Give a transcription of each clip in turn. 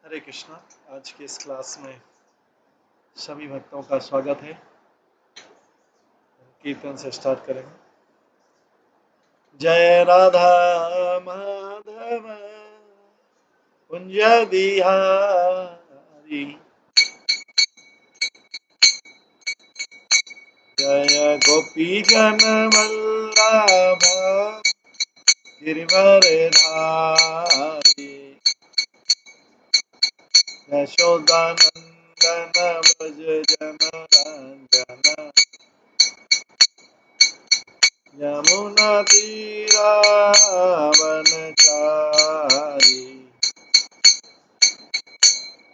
हरे कृष्णा। आज की इस क्लास में सभी भक्तों का स्वागत है। कीर्तन से स्टार्ट करेंगे। जय राधा माधव कुंज बिहारी, जय गोपी जन वल्लभ गिरिवर धारी, यशोदानंदन ब्रज जन रंजन, यमुना तीरावनचारी,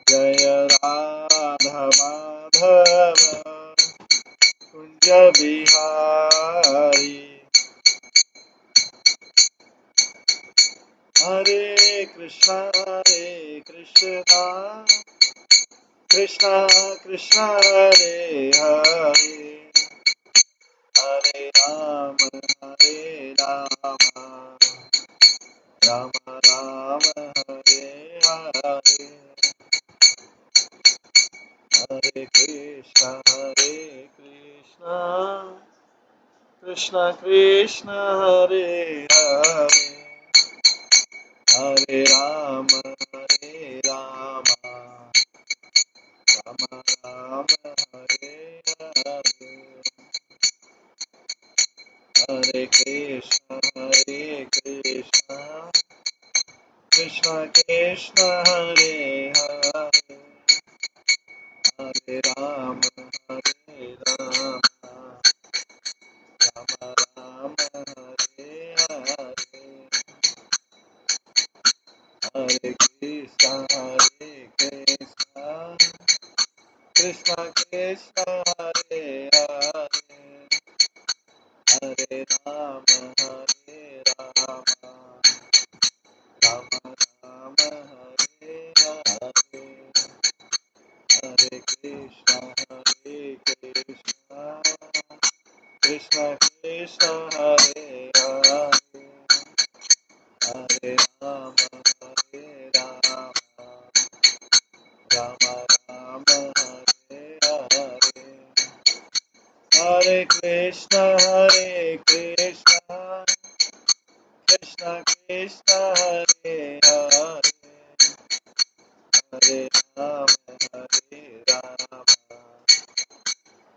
जय राधा माधव कुंज बिहारी। हरे कृष्णा कृष्णा कृष्णा हरे हरे, हरे राम राम राम हरे हरे, हरे कृष्णा कृष्णा कृष्णा हरे हरे, हरे राम राम राम हरे हरे, हरे कृष्णा कृष्णा कृष्णा हरे हरे, हरे राम राम राम हरे हरे, हरे कृष्णा कृष्णा कृष्णा हरे हरे, हरे राम राम राम हरे हरे, हरे कृष्णा कृष्णा कृष्णा हरे हरे, हरे राम राम राम हरे हरे, हरे कृष्णा कृष्णा कृष्णा हरे हरे, हरे राम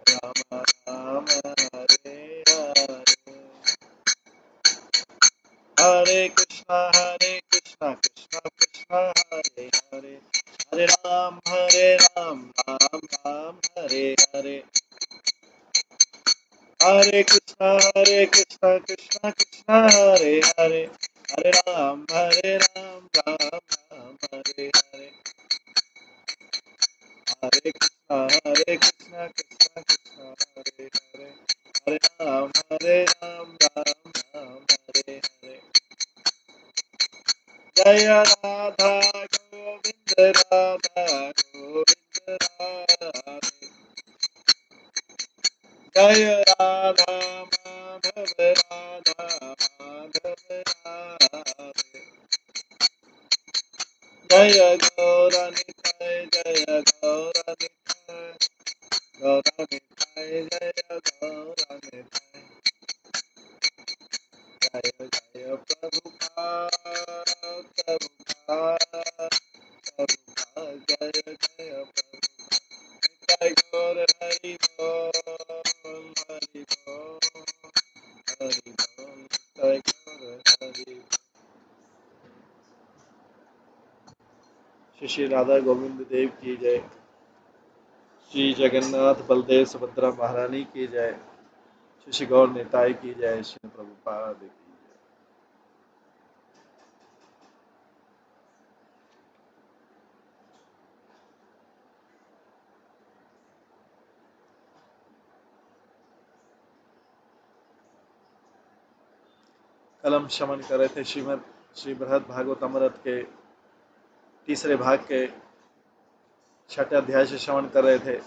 राम राम हरे हरे, हरे कृष्णा कृष्णा कृष्णा हरे हरे, हरे राम राम राम हरे हरे, हरे कृष्णा कृष्णा कृष्णा हरे हरे, हरे राम राम राम हरे हरे, हरे कृष्णा कृष्णा कृष्णा हरे हरे, हरे राम राम राम हरे हरे, जय राधा गोविंद राधे, जय राधा माधव राधे, जय गौरनिताय जय गौरनिताय जय गौरनिताय, जय जय प्रभुपाद जय जय जय गौर हरि बोल हरि बोल हरि बोल, जय गौर हरि। श्री राधा गोविंद देव की जय, श्री जगन्नाथ बलदेव सुभद्रा महारानी की जय, श्री गौर निताय की जय, श्री प्रभुपाद की जय। कल हम श्रवण कर रहे थे श्रीमद श्री बृहद भागवत अमृत के तीसरे भाग के छठे अध्याय से श्रवण कर रहे थे,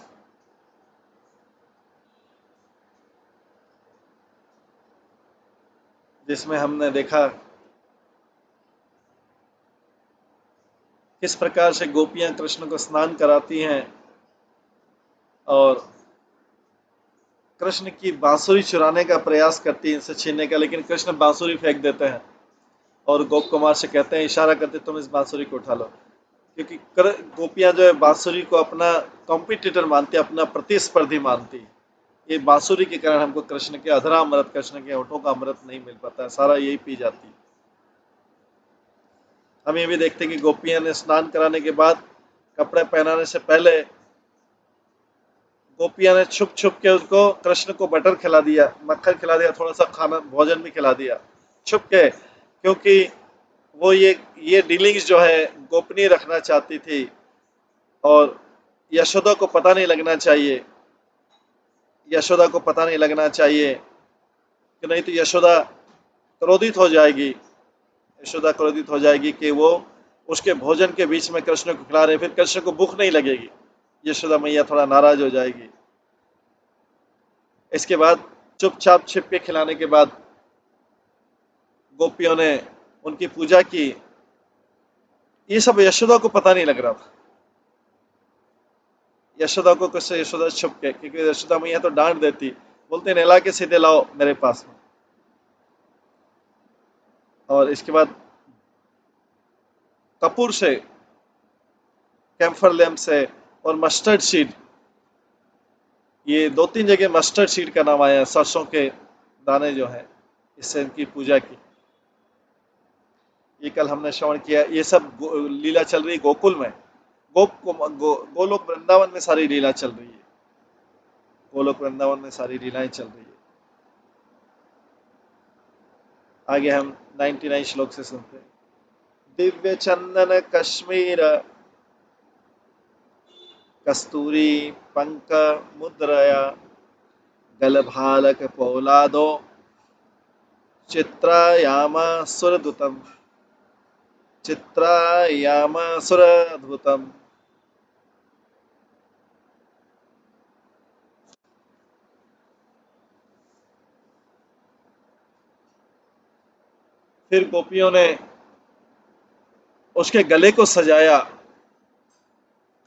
जिसमें हमने देखा किस प्रकार से गोपियां कृष्ण को स्नान कराती हैं और कृष्ण की बांसुरी चुराने का प्रयास करती है, इनसे छीनने का, लेकिन कृष्ण बांसुरी फेंक देते हैं और गोप कुमार से कहते हैं, इशारा करते, तुम इस बांसुरी को उठा लो। क्योंकि गोपियां जो है बांसुरी को अपना कॉम्पिटिटर मानती है, अपना प्रतिस्पर्धी मानती है। ये बांसुरी के कारण हमको कृष्ण के अधरा अमृत, कृष्ण के होठों का अमृत नहीं मिल पाता है, सारा यही पी जाती है। हम ये भी देखते हैं कि गोपियां ने स्नान कराने के बाद कपड़े पहनाने से पहले गोपियां ने छुप छुप के उसको कृष्ण को बटर खिला दिया, मक्खन खिला दिया, थोड़ा सा खाना भोजन भी खिला दिया छुप के, क्योंकि वो ये डीलिंग्स जो है गोपनीय रखना चाहती थी और यशोदा को पता नहीं लगना चाहिए, यशोदा को पता नहीं लगना चाहिए कि नहीं तो यशोदा क्रोधित हो जाएगी, यशोदा क्रोधित हो जाएगी कि वो उसके भोजन के बीच में कृष्ण को खिला रहे, फिर कृष्ण को भूख नहीं लगेगी, यशोदा मैया थोड़ा नाराज हो जाएगी। इसके बाद चुपचाप छिप के खिलाने के बाद गोपियों ने उनकी पूजा की। ये सब यशोदा को पता नहीं लग रहा था, यशोदा को कैसे, यशोदा छुप के, क्योंकि यशोदा मैया तो डांट देती, बोलते नहला के सीधे लाओ मेरे पास में। और इसके बाद कपूर से, कैम्फर लैम्प से और मस्टर्ड सीड, ये दो तीन जगह मस्टर्ड सीड का नाम आया है, सरसों के दाने जो है, इससे इनकी पूजा की। ये कल हमने श्रवण किया। ये सब लीला चल रही गोकुल में, गोलोक वृंदावन में सारी लीला चल रही है, गोलोक वृंदावन में सारी लीलाएं चल रही है। आगे हम 99 श्लोक से सुनते हैं। दिव्य चंदन कश्मीर कस्तूरी पंक मुद्रया गलभालक पौलादो चित्रायामासुरदूतम, चित्रायामासुरद्भुतम। फिर गोपियों ने उसके गले को सजाया,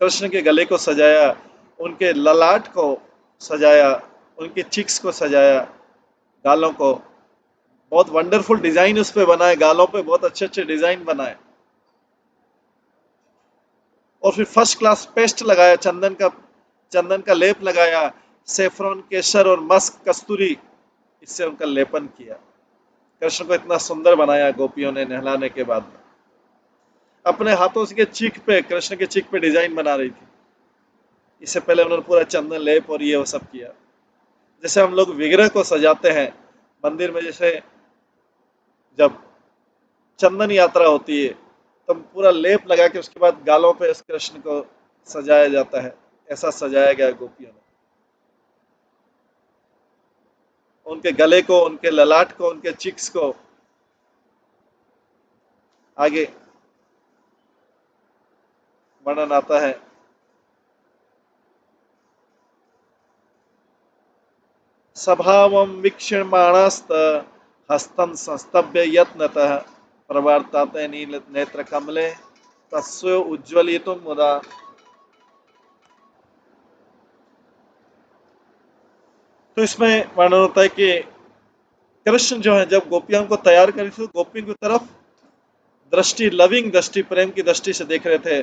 कृष्ण के गले को सजाया, उनके ललाट को सजाया, उनके चिक्स को सजाया, गालों को, बहुत वंडरफुल डिजाइन उस पे बनाए, गालों पे बहुत अच्छे अच्छे डिजाइन बनाए। और फिर फर्स्ट क्लास पेस्ट लगाया, चंदन का लेप लगाया, सेफ्रॉन केसर और मस्क कस्तूरी, इससे उनका लेपन किया। कृष्ण को इतना सुंदर बनाया गोपियों ने नहलाने के बाद। अपने हाथों से चीख पे, कृष्ण के चीख पे डिजाइन बना रही थी। इससे पहले उन्होंने पूरा चंदन लेप और ये वो सब किया। जैसे हम लोग विग्रह को सजाते हैं मंदिर में, जैसे जब चंदन यात्रा होती है तो पूरा लेप लगा के उसके बाद गालों पे इस कृष्ण को सजाया जाता है, ऐसा सजाया गया गोपियों ने। उनके गले को, उनके ललाट को, उनके चिक्स को। आगे वर्णन आता है, स्वभावं वीक्षमाणस्त हस्तं संस्तभ्य यत्नतः प्रवर्तते नील नेत्र कमले तस्य उज्ज्वलितुं मुदा। तो इसमें वर्णन होता है कि कृष्ण जो है जब गोपियों को तैयार करी थी, गोपियों की तरफ दृष्टि, लविंग दृष्टि, प्रेम की दृष्टि से देख रहे थे,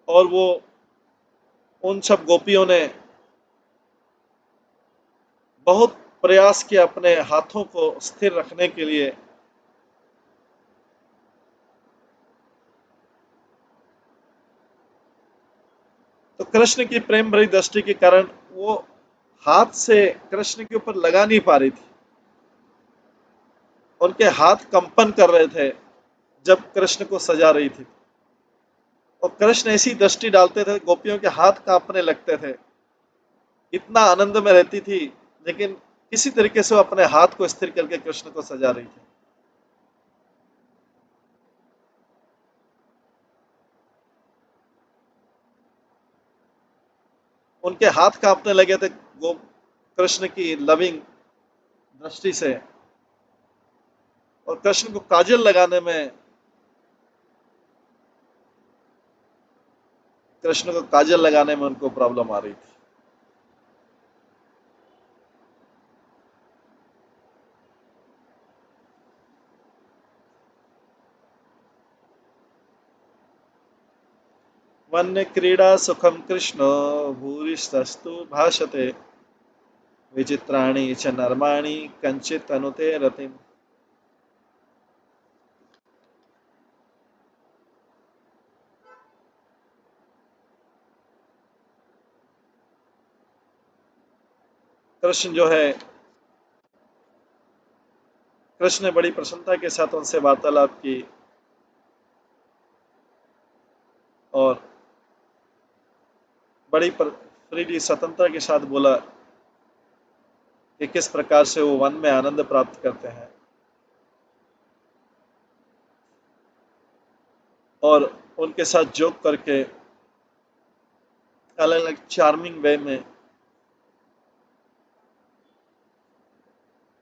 और वो उन सब गोपियों ने बहुत प्रयास किया अपने हाथों को स्थिर रखने के लिए। तो कृष्ण की प्रेम भरी दृष्टि के कारण वो हाथ से कृष्ण के ऊपर लगा नहीं पा रही थी, उनके हाथ कंपन कर रहे थे जब कृष्ण को सजा रही थी। और कृष्ण ऐसी दृष्टि डालते थे, गोपियों के हाथ कांपने लगते थे, इतना आनंद में रहती थी, लेकिन किसी तरीके से वो अपने हाथ को स्थिर करके कृष्ण को सजा रही थी। उनके हाथ कांपने लगे थे गो कृष्ण की लविंग दृष्टि से, और कृष्ण को काजल लगाने में कृष्ण को काजल लगाने में उनको प्रॉब्लम आ रही थी। वन्य क्रीड़ा सुखम कृष्ण भूरिस्तस्तु भाषते विचित्राणि च नर्माणि कंचित अनुते रतिम। कृष्ण जो है, कृष्ण ने बड़ी प्रसन्नता के साथ उनसे वार्तालाप की और बड़ी फ्रीली स्वतंत्रता के साथ बोला कि किस प्रकार से वो वन में आनंद प्राप्त करते हैं और उनके साथ जोक करके अलग अलग चार्मिंग वे में,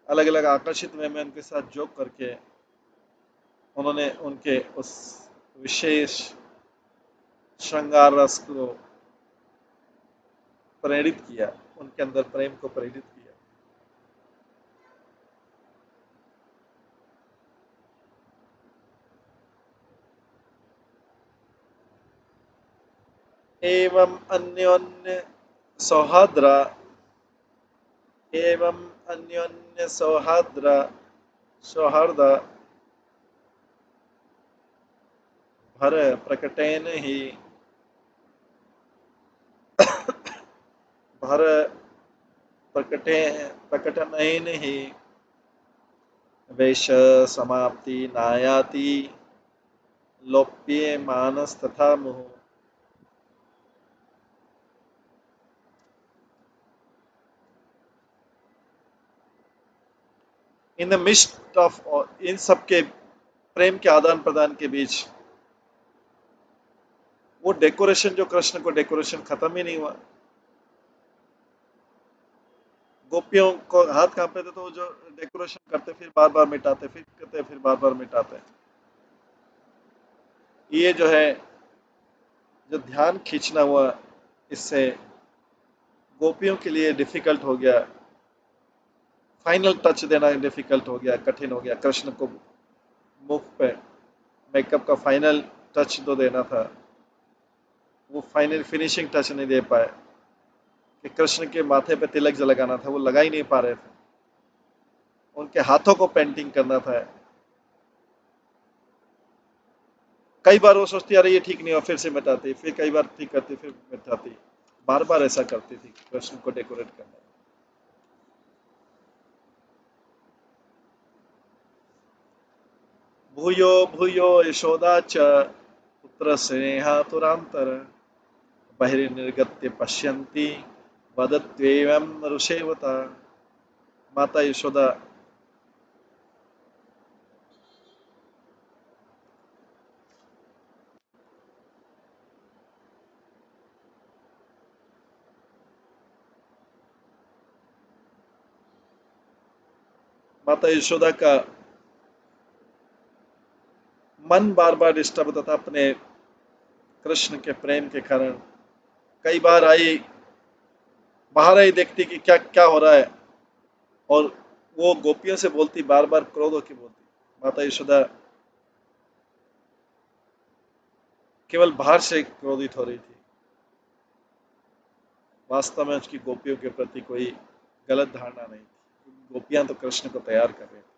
अलग अलग आकर्षित वे में उनके साथ जोक करके उन्होंने उनके उस विशेष श्रृंगार रस को प्रेरित किया, उनके अंदर प्रेम को प्रेरित किया। एवं अन्योन्य सौहार्द्र एवं अन्योन्य सौहार्द भर प्रकटेन ही भर प्रकटे प्रकटनयन ही वेश समाप्ति नायाति लोप्ये मानस तथा मुह। इन द मिस्ट ऑफ इन सबके प्रेम के आदान प्रदान के बीच वो डेकोरेशन, जो कृष्ण को डेकोरेशन खत्म ही नहीं हुआ। गोपियों को हाथ कांपे थे तो वो जो डेकोरेशन करते फिर बार बार मिटाते, फिर करते फिर बार बार मिटाते। ये जो है, जो ध्यान खींचना हुआ, इससे गोपियों के लिए डिफिकल्ट हो गया, फाइनल टच देना डिफिकल्ट हो गया, कठिन हो गया। कृष्ण को मुख पे मेकअप का फाइनल टच तो देना था, वो फाइनल फिनिशिंग टच नहीं दे पाए कि कृष्ण के माथे पे तिलक जो लगाना था वो लगा ही नहीं पा रहे थे, उनके हाथों को पेंटिंग करना था। कई बार वो सोचती अरे ये ठीक नहीं हुआ, फिर से मिटाती, फिर कई बार ठीक करती, फिर मिटाती, बार बार ऐसा करती थी कृष्ण को डेकोरेट करने। भूयो भूयो यशोदा च पुत्र स्नेहातुरांतर बहिर्निर्गत्य पश्यन्ति वदत्वेवं ऋषेवता। माता यशोदा, माता यशोदा का मन बार बार डिस्टर्ब होता था अपने कृष्ण के प्रेम के कारण। कई बार आई, बाहर आई, देखती कि क्या क्या हो रहा है, और वो गोपियों से बोलती, बार बार क्रोध होकर बोलती। माता यशोदा केवल बाहर से क्रोधित हो रही थी, वास्तव में उसकी गोपियों के प्रति कोई गलत धारणा नहीं थी। गोपियां तो कृष्ण को तैयार कर रही थी।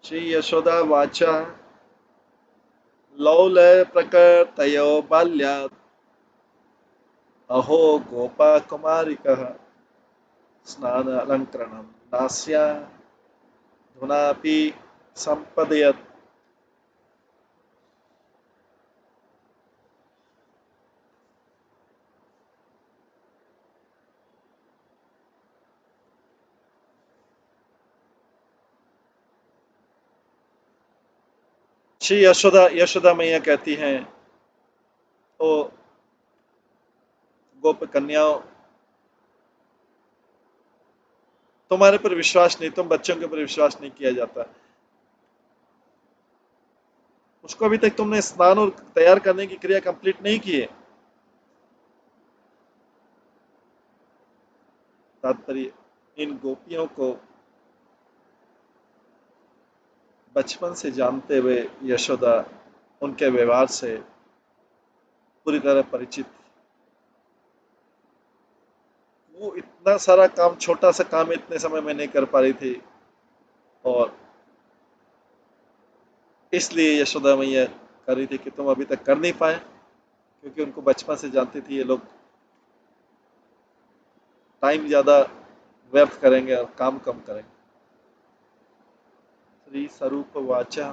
श्री यशोदा वाचा लौलय प्रकटयो बाल्यात् अहो गोपा कुमारिकः स्नान अलंकरणम नास्या धुनापि संपदयत्। श्री यशोदा यशोदा मैया कहती हैं, ओ गोप कन्याओं, तुम्हारे पर विश्वास नहीं, तुम बच्चों के ऊपर विश्वास नहीं किया जाता। उसको अभी तक तुमने स्नान और तैयार करने की क्रिया कंप्लीट नहीं की है। तात्पर्य, इन गोपियों को बचपन से जानते हुए यशोदा उनके व्यवहार से पूरी तरह परिचित। वो इतना सारा काम, छोटा सा काम इतने समय में नहीं कर पा रही थी, और इसलिए यशोदा मैया कर रही थी कि तुम अभी तक कर नहीं पाए, क्योंकि उनको बचपन से जानती थी ये लोग टाइम ज्यादा व्यर्थ करेंगे और काम कम करेंगे। श्री स्वरूप वाचा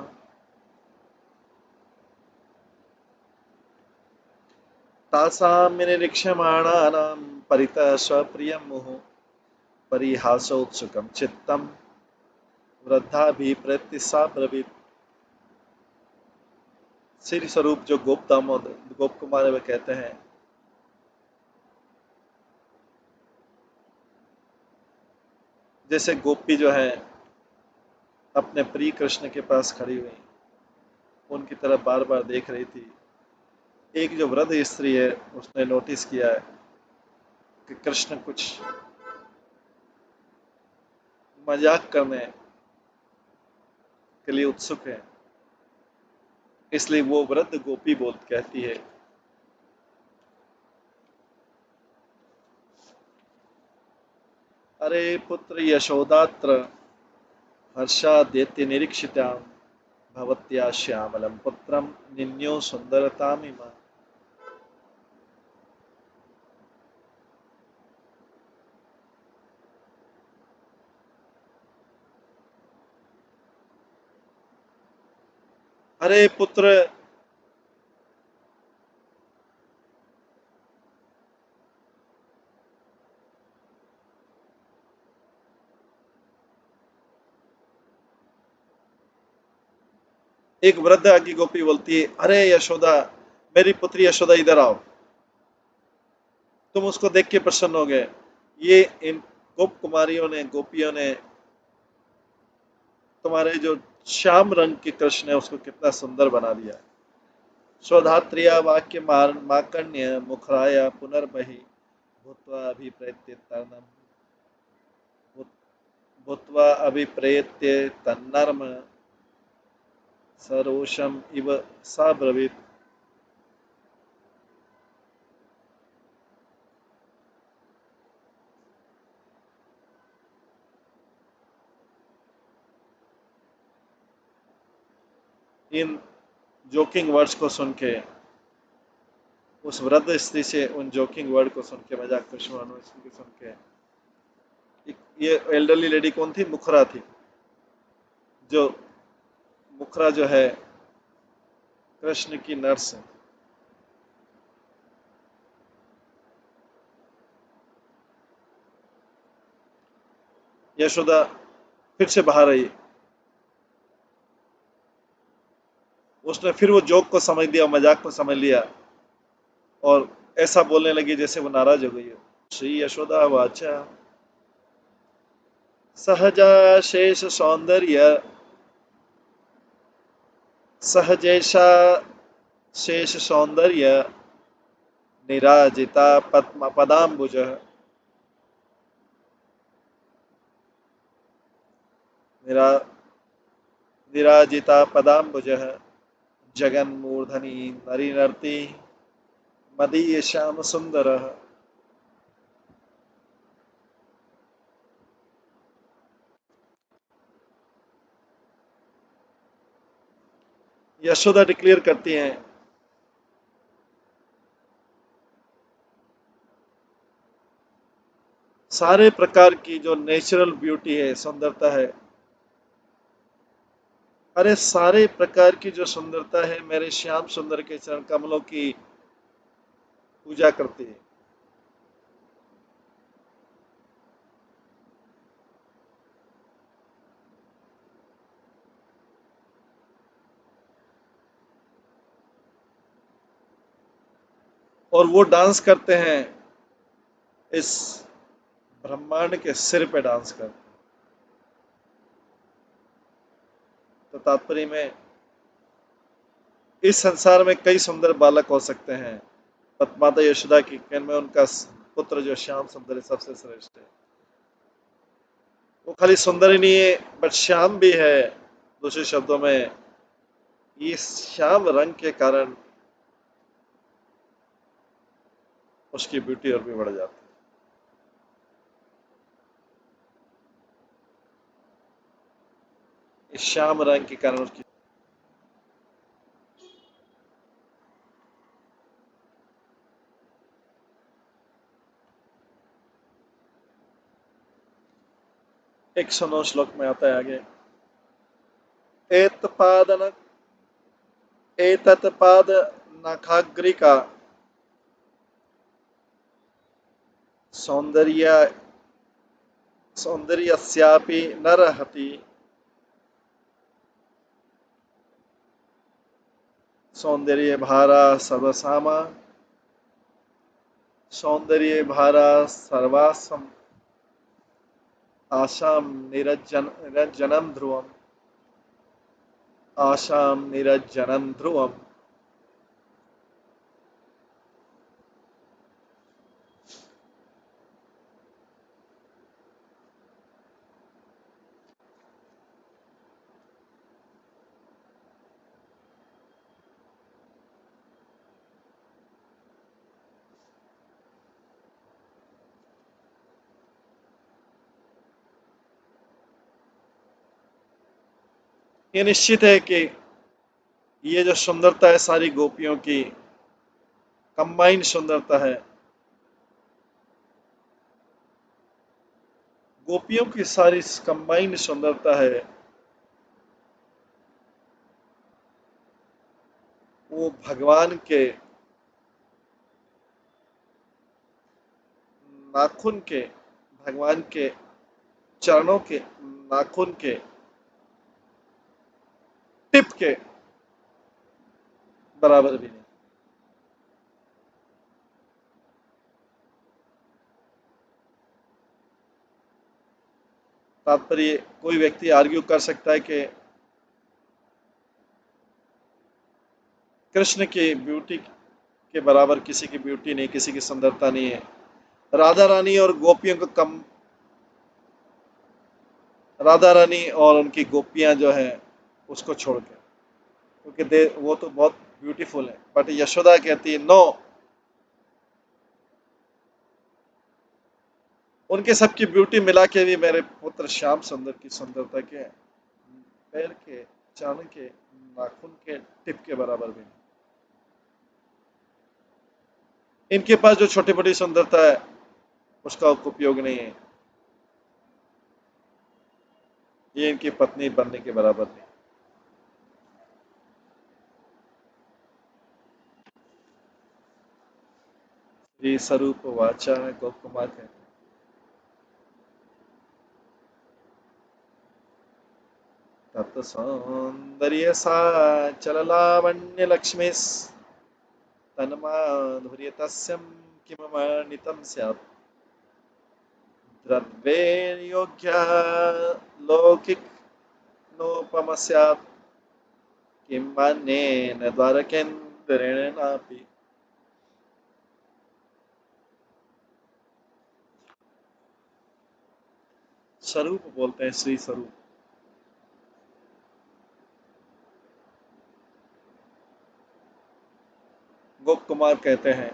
तासां निरीक्ष्यमाणानां परितः स्वप्रियं मुहुः परिहासोत्सुकं चित्तम् वृद्धाभिप्रेत्य सा ब्रवीत। श्री स्वरूप जो गोप दामोदर, गोप कुमार वे कहते हैं, जैसे गोपी जो है अपने प्रिय कृष्ण के पास खड़ी हुई, उनकी तरफ बार बार देख रही थी। एक जो वृद्ध स्त्री है, उसने नोटिस किया है कि कृष्ण कुछ मजाक करने के लिए उत्सुक है, इसलिए वो वृद्ध गोपी बोल कहती है, अरे पुत्र यशोदात्र हर्षादेत्य निरीक्षितां भवत्या श्यामलं पुत्रं निन्यो सुंदरतामिमा। अरे पुत्र, एक वृद्ध आगे गोपी बोलती है, अरे यशोदा, मेरी पुत्री यशोदा इधर आओ, तुम उसको देख के प्रसन्न हो गए। ये इन गोप कुमारियों ने, गोपियों ने तुम्हारे जो श्याम रंग के कृष्ण है उसको कितना सुंदर बना दिया। स्वधात्रिया वाक्य माकण्य मुखराया पुनर्बहि भूत्वा अभिप्रेत्य तन्नम भूत्वा अभिप्रेत्य तन्नर्म सरोषम इव सा ब्रवीत। इन जोकिंग वर्ड्स को सुन के, उस वृद्ध स्त्री से उन जोकिंग वर्ड को सुन के, मजाक कृष्ण सुन के, ये एल्डरली लेडी कौन थी? मुखरा थी। जो मुखरा जो है कृष्ण की नर्स है। यशोदा फिर से बाहर आई, उसने फिर वो जोक को समझ लिया, मजाक को समझ लिया, और ऐसा बोलने लगी जैसे वो नाराज हो गई हो। श्री यशोदा वाचा सहजा शेष सौंदर्य सहजैषा शेष सौंदर्य निराजिता पद्म पदाम्बुज निरा निराजिता पदाम्बुज जगन्मूर्धनि नरीनर्ति मदीय श्याम सुंदर। यशोदा डिक्लेयर करती हैं, सारे प्रकार की जो नेचुरल ब्यूटी है, सुंदरता है, अरे सारे प्रकार की जो सुंदरता है मेरे श्याम सुंदर के चरण कमलों की पूजा करती है। और वो डांस करते हैं इस ब्रह्मांड के सिर पे डांस करते। तो तात्पर्य में इस संसार में कई सुंदर बालक हो सकते हैं, पर माता यशोदा की कहन में उनका पुत्र जो श्याम सुंदर है सबसे श्रेष्ठ है। वो खाली सुंदर ही नहीं है बट श्याम भी है। दूसरे शब्दों में इस श्याम रंग के कारण उसकी ब्यूटी और भी बढ़ जाती है। इस श्याम रंग के कारण उसकी एक 109 श्लोक में आता है आगे, एतपादन एतत्पाद नखाग्रिका सौंदर्य सौंदर्यस्यापि न रहति सौंदर्य भारा सर्वसामा सौंदर्य भारा सर्वासम आशाम निरज्जनम ध्रुवम आशाम निरज्जनम ध्रुवम। ये निश्चित है कि ये जो सुंदरता है सारी गोपियों की कंबाइंड सुंदरता है। गोपियों की सारी कंबाइंड सुंदरता है। वो भगवान के नाखून के, भगवान के चरणों के नाखून के टिप के बराबर भी नहीं। तात्पर्य कोई व्यक्ति आर्ग्यू कर सकता है कि कृष्ण की ब्यूटी के बराबर किसी की ब्यूटी नहीं, किसी की सुंदरता नहीं है। राधा रानी और गोपियों को कम, राधा रानी और उनकी गोपियां जो है उसको छोड़ के, क्योंकि वो तो बहुत ब्यूटीफुल है, बट यशोदा कहती है नो, उनके सबकी ब्यूटी मिला के भी मेरे पुत्र श्याम सुंदर की सुंदरता के पैर के चरण के नाखून के टिप के बराबर भी नहीं। इनके पास जो छोटी बड़ी सुंदरता है उसका उपयोग नहीं है। ये इनकी पत्नी बनने के बराबर नहीं। श्री स्वरूप वाचा गोप कुमार कहते हैं, तत् सौंदर्य सा चललावण्य लक्ष्मी तन्माधुर्य तस्यं किमवर्णितं स्यात् द्रव्येर्योग्यः लौकिकोपमः स्यात् किं मन्येन द्वारकेन्द्रेणापि। स्वरूप बोलते हैं, श्री स्वरूप। गोप कुमार कहते हैं,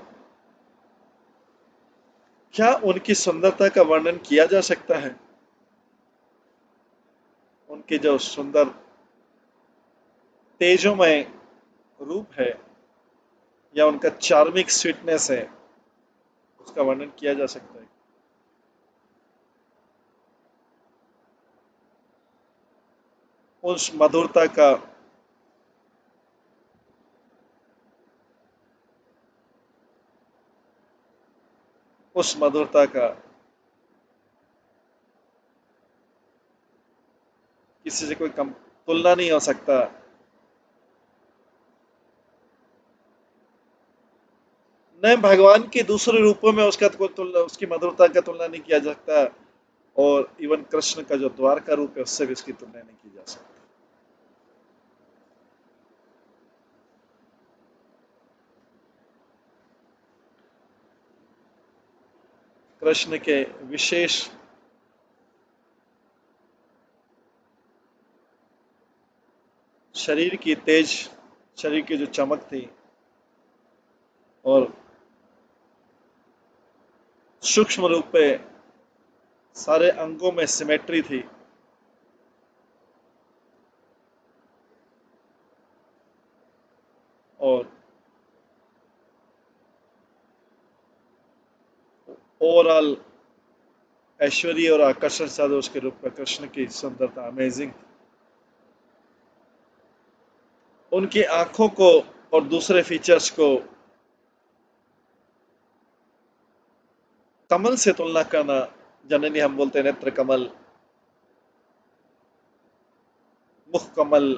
क्या उनकी सुंदरता का वर्णन किया जा सकता है? उनके जो सुंदर तेजोमय रूप है या उनका चार्मिक स्वीटनेस है उसका वर्णन किया जा सकता है? उस मधुरता का, उस मधुरता का किसी से कोई कम तुलना नहीं हो सकता। न भगवान के दूसरे रूपों में उसका कोई तुलना, उसकी मधुरता का तुलना नहीं किया जा सकता, और इवन कृष्ण का जो द्वारका रूप है उससे भी उसकी तुलना नहीं की जा सकती। कृष्ण के विशेष शरीर की तेज, शरीर की जो चमक थी, और सूक्ष्म रूप पे सारे अंगों में सिमेट्री थी, और ओवरऑल ऐश्वर्य और आकर्षण साधो उसके रूप में कृष्ण की सुंदरता अमेजिंग। उनकी आंखों को और दूसरे फीचर्स को कमल से तुलना करना, जनरली हम बोलते हैं नेत्र कमल, मुख कमल,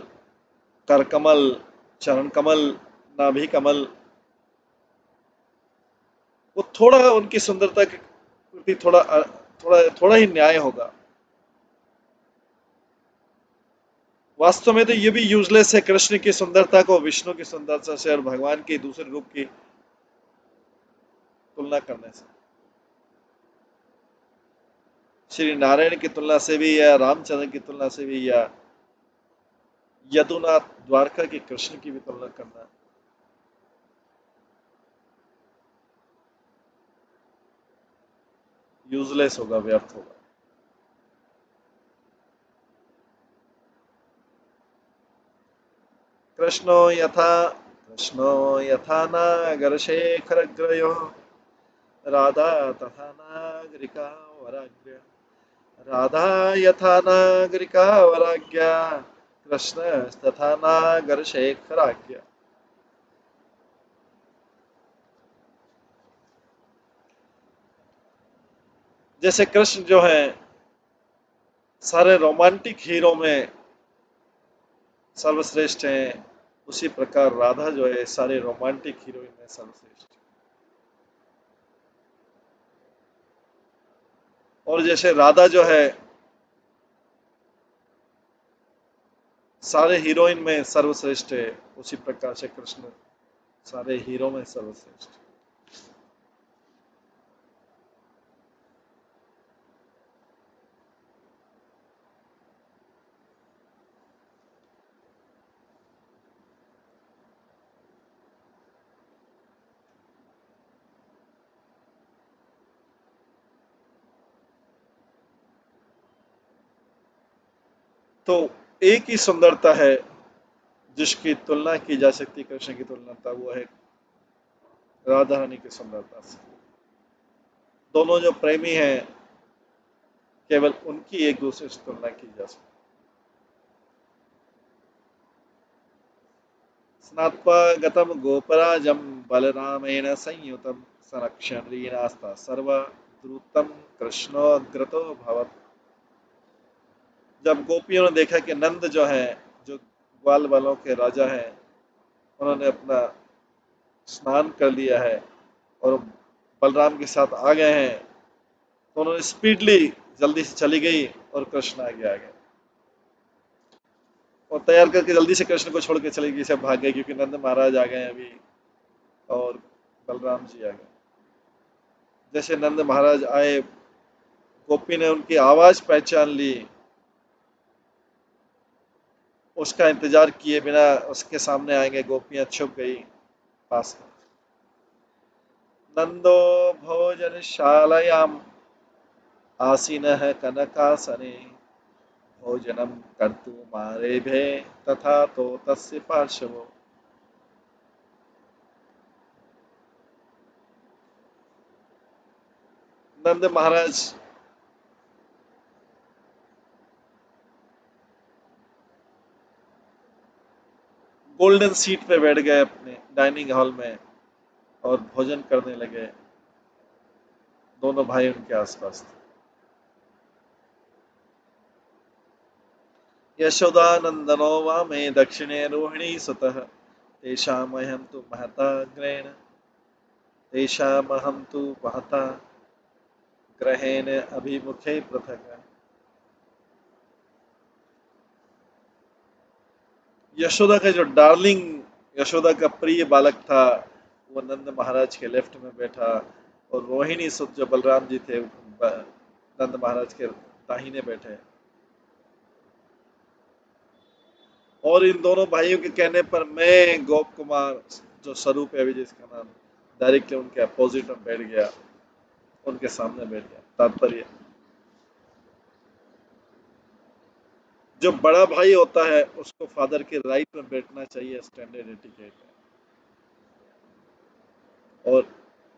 कर कमल, चरण कमल, नाभि कमल, वो थोड़ा उनकी सुंदरता के प्रति थोड़ा ही न्याय होगा। वास्तव में तो ये भी यूजलेस है कृष्ण की सुंदरता को विष्णु की सुंदरता से और भगवान के दूसरे रूप की तुलना करने से। श्री नारायण की तुलना से भी, या रामचंद्र की तुलना से भी, या यदुनाथ द्वारका के कृष्ण की भी तुलना करना यूजलेस होगा, व्यर्थ होगा। कृष्णो यथा नागरशेखरग्रयोः राधा तथा नागरिका वराग्य, राधा यथा नागरिका वराज्ञा, कृष्ण तथा नागर शेखराज्ञा। जैसे कृष्ण जो है सारे रोमांटिक हीरो में सर्वश्रेष्ठ हैं, उसी प्रकार राधा जो है सारे रोमांटिक हीरोइन में सर्वश्रेष्ठ। और जैसे राधा जो है सारे हीरोइन में सर्वश्रेष्ठ है, उसी प्रकार से कृष्ण सारे हीरो में सर्वश्रेष्ठ। तो एक ही सुंदरता है जिसकी तुलना की जा सकती, कृष्ण की तुलना, वो है राधा रानी की सुंदरता से। दोनों जो प्रेमी हैं केवल उनकी एक दूसरे से तुलना की जा सकती। स्नात्वा गतम गोपराजम बलरामेण संयुतम संरक्षणीनास्ता सर्व द्रुतम कृष्णोग्रतो भवत। जब गोपियों ने देखा कि नंद जो है, जो ग्वाल वालों के राजा हैं, उन्होंने अपना स्नान कर लिया है और बलराम के साथ आ गए हैं, तो उन्होंने स्पीडली जल्दी से चली गई और कृष्ण आगे आ गए और तैयार करके जल्दी से कृष्ण को छोड़ के चली गई, सब भाग गए क्योंकि नंद महाराज आ गए अभी और बलराम जी आ गए। जैसे नंद महाराज आए, गोपी ने उनकी आवाज पहचान ली, उसका इंतजार किए बिना उसके सामने आएंगे, गोपियां छुप गई पास में। नंदो भोजनशालायाम आसीनः कनकासने भोजनम कर्तुमारेभे तथा तो तस्य पार्श्वो। नंद महाराज गोल्डन सीट पे बैठ गए अपने डाइनिंग हॉल में और भोजन करने लगे। दोनों भाई उनके आसपास थे। यशोदानंदनो वामे दक्षिणे रोहिणी सुतः तेषामहं तु महताग्रेण तेषामहं तु महता ग्रहेण अभिमुखे पृथक्। यशोदा का जो डार्लिंग, यशोदा का प्रिय बालक था, वो नंद महाराज के लेफ्ट में बैठा, और रोहिणी सुत जो बलराम जी थे नंद महाराज के दाहिने बैठे। और इन दोनों भाइयों के कहने पर मैं गोप कुमार, जो स्वरूप है अभी जिसका नाम, डायरेक्टली उनके अपोजिट में बैठ गया, उनके सामने बैठ गया। तात्पर्य, जो बड़ा भाई होता है उसको फादर के राइट में बैठना चाहिए, स्टैंडर्ड एटिकेट है। और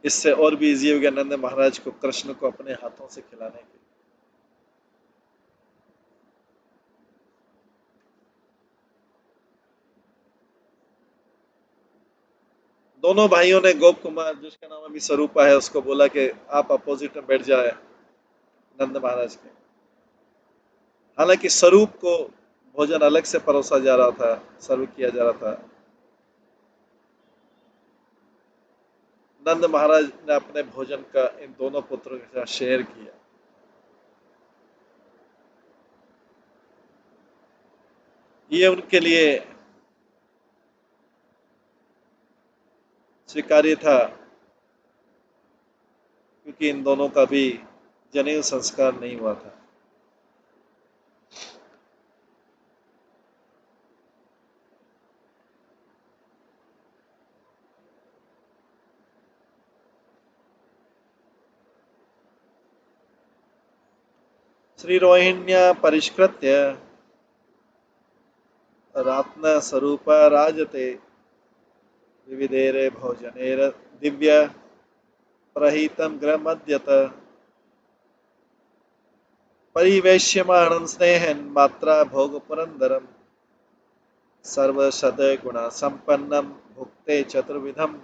इससे और भी इजी हो गया नंद महाराज को कृष्ण को अपने हाथों से खिलाने के लिए। दोनों भाइयों ने गोप कुमार, जिसका नाम अभी स्वरूपा है, उसको बोला कि आप अपोजिट में बैठ जाए नंद महाराज के। हालांकि स्वरूप को भोजन अलग से परोसा जा रहा था, सर्व किया जा रहा था। नंद महाराज ने अपने भोजन का इन दोनों पुत्रों के साथ शेयर किया। ये उनके लिए स्वीकार्य था, क्योंकि इन दोनों का भी जनेऊ संस्कार नहीं हुआ था। श्रीरोहिण्या परिष्कृत्य रत्नस्वरूपा राजते विविधेरे भोजनेर दिव्य प्रहितं गृहमद्यत परिवेश्यमाणं स्नेहन् मात्रा भोगपुरन्दरम् सर्वसद्गुणसम्पन्नं भुक्ते चतुर्विधम्।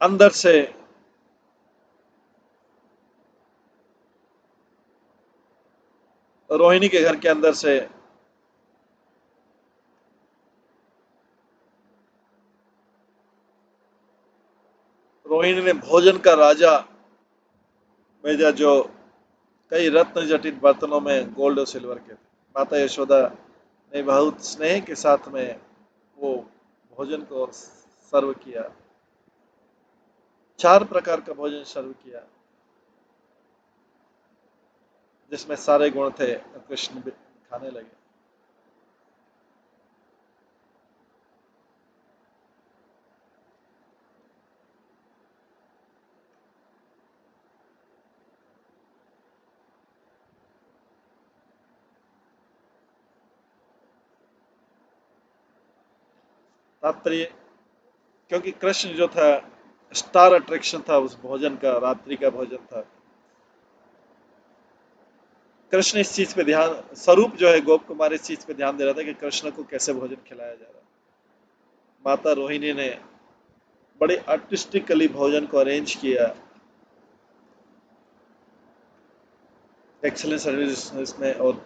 अंदर से रोहिणी के घर के अंदर से रोहिणी ने भोजन का राजा भेजा, जो कई रत्न जटित बर्तनों में गोल्ड और सिल्वर के थे। माता यशोदा ने बहुत स्नेह के साथ में वो भोजन को सर्व किया। 4 प्रकार का भोजन सर्व किया, जिसमें सारे गुण थे। कृष्ण भी खाने लगे। तात्पर्य, क्योंकि कृष्ण जो था, स्टार अट्रैक्शन था उस भोजन का, रात्रि का भोजन था। कृष्ण इस चीज पे ध्यान, स्वरूप जो है गोप कुमार इस चीज पे ध्यान दे रहा था कि कृष्ण को कैसे भोजन खिलाया जा रहा है। माता रोहिणी ने बड़े आर्टिस्टिकली भोजन को अरेंज किया, एक्सलेंट सर्विस इसमें, और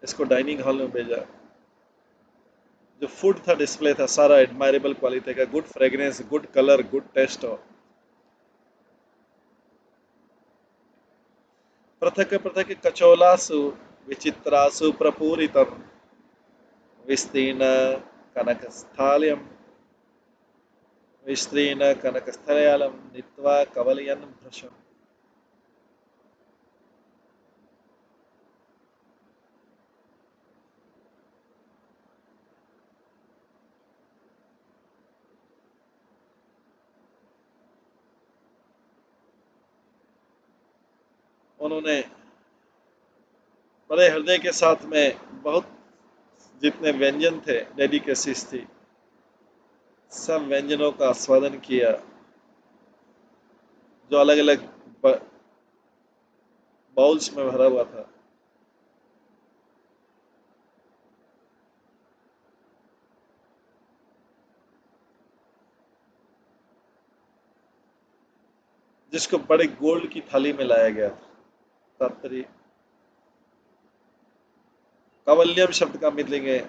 इसको डाइनिंग हॉल में भेजा। जो फूड था, डिस्प्ले था, सारा एडमायरेबल क्वालिटी का, good fragrance, good colour, good taste. और पृथक पृथक कचोलासु विचित्रासु प्रपूरितम विस्तीर्ण कनकस्थाल्यम विस्तीर्ण कनकस्थलयालम नीत्वा कवलयन भृशम। उन्होंने बड़े हृदय के साथ में बहुत, जितने व्यंजन थे, डेलिकेसीज थी, सब व्यंजनों का आस्वादन किया, जो अलग अलग बाउल्स में भरा हुआ था। जिसको बड़े गोल्ड की थाली में लाया गया था। तात्पर्य कवल्यम शब्द का मीनिंग है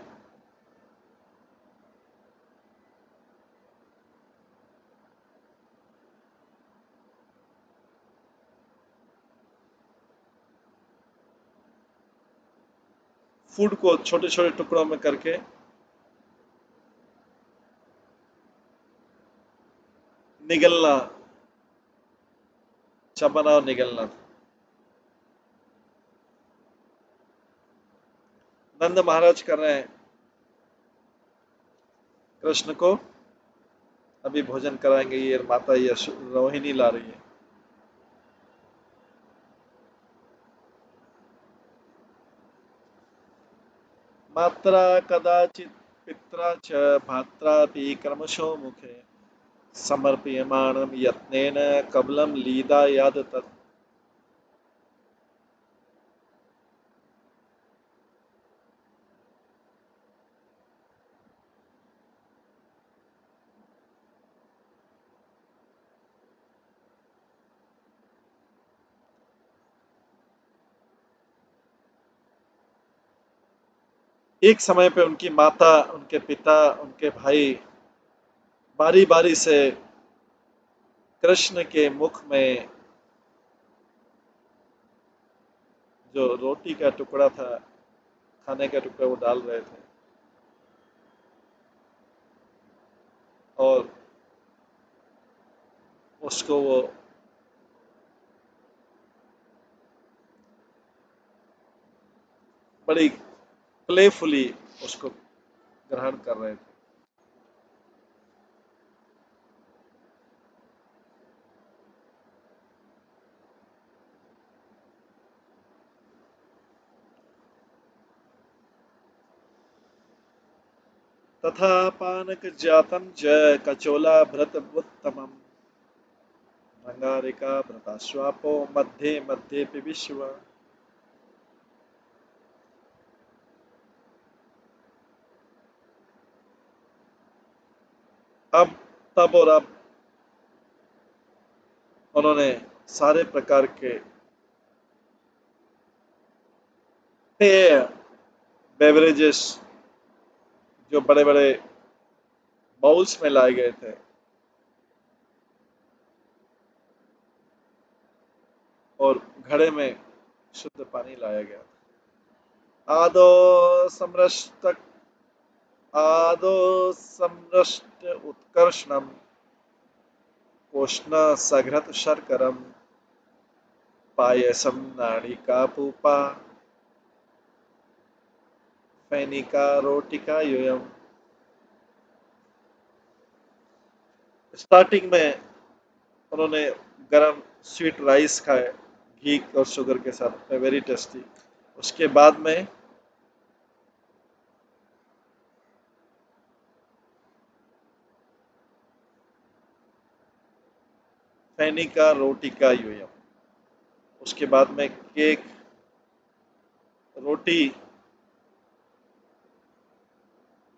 फूड को छोटे छोटे टुकड़ों में करके निगलना, चबाना और निगलना था। नंद महाराज कर रहे हैं कृष्ण को अभी भोजन कराएंगे, ये माता रोहिणी ला रही है। मात्रा कदाचित पित्रा च भात्रापि क्रमशो मुखे समर्प्यमाणं यत्नेन कबलं लीदा याद तत्। एक समय पे उनकी माता, उनके पिता, उनके भाई बारी बारी से कृष्ण के मुख में जो रोटी का टुकड़ा था, खाने का टुकड़ा, वो डाल रहे थे और उसको वो बड़ी प्लेफुली उसको ग्रहण कर रहे थे। तथा पानक जातम च कचोला भृत उत्तमम भंगारिका भृताश्वापो मध्ये मध्ये पिबिश्व। अब तब और अब उन्होंने सारे प्रकार के पेय बेवरेजेस जो बड़े बड़े बाउल्स में लाए गए थे और घड़े में शुद्ध पानी लाया गया था। आदो समृष्ट उत्कर्षणम उष्ण सघृत शर्करम पायसम नाड़िका फैनिका रोटिका यूयम। स्टार्टिंग में उन्होंने गरम स्वीट राइस खाए घी और शुगर के साथ, वेरी टेस्टी। उसके बाद में फैनी का रोटी का यूयम, उसके बाद में केक, रोटी